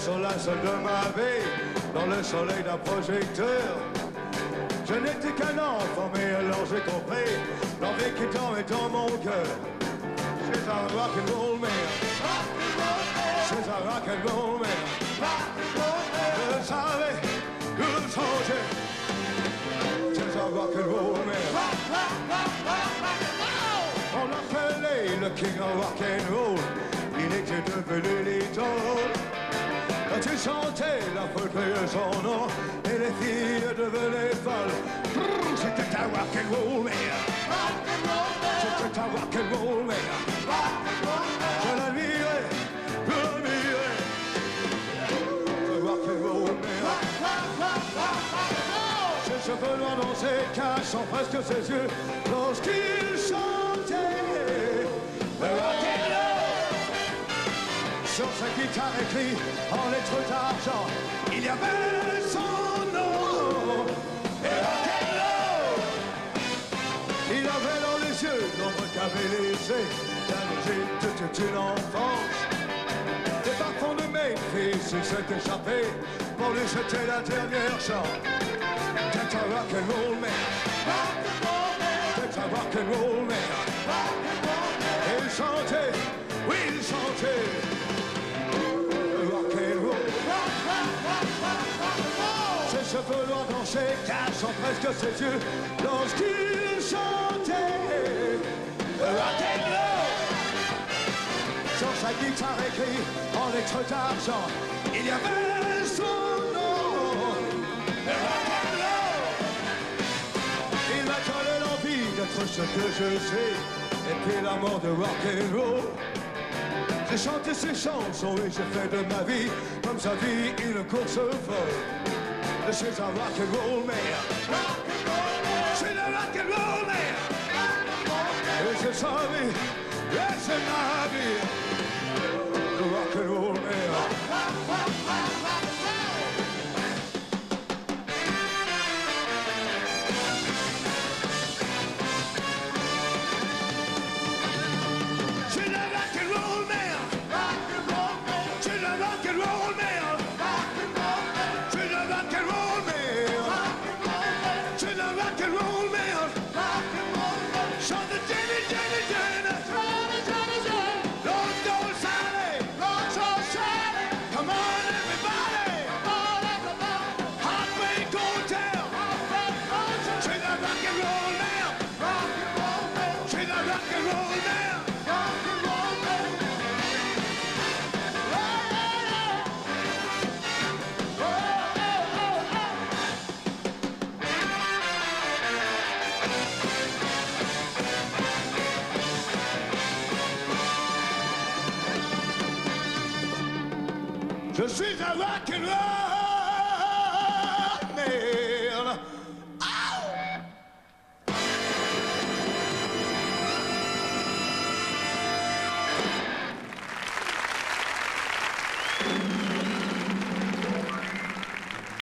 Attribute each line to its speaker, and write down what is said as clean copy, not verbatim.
Speaker 1: sur la scène de ma vie, dans le soleil d'un projecteur. Je n'étais qu'un enfant, mais alors j'ai compris, l'envie qui tombe est dans mon cœur. C'est un rock'n'roll man. C'est un rock'n'roll man. Je le savais, je le changeais. C'est un rock'n'roll man. On l'appelait le king of rock'n'roll. Il était devenu l'idole. Quand il chantait, la foule criait son nom et les filles devenaient folles. C'était un rock'n'roll man. C'était un rock'n'roll man. Je l'admirais, je l'admirais. Le rock'n'roll man. Ses cheveux noirs dans ses cachant presque ses yeux lorsqu'il chantait. Le rock'n'roll. Sur sa guitare écrit en lettres d'argent, il y avait son nom. Et rock'n'roll. Il avait dans les yeux l'ombre qu'avait laissé d'alléger toute une enfance. Des parfums de Memphis, il s'est échappé. Pour lui c'était la dernière chance. C'est un rock'n'roll man. C'est un rock'n'roll man. Et il chantait, oui il chantait. Ses cheveux noirs dans ses cachant presque ses yeux lorsqu'il chantait. Rock'n'roll. Sur sa guitare écrit en lettres d'argent, il y avait son nom. Rock'n'roll. Il m'a donné l'envie d'être ce que je suis, et puis l'amour de rock'n'roll. J'ai chanté ses chansons et j'ai fait de ma vie, comme sa vie, une course folle. Je suis un rock'n'roll man. Je suis un rock'n'roll man. Et c'est sa vie, et c'est ma vie. Le rock'n'roll man. Je suis un rock'n'roll.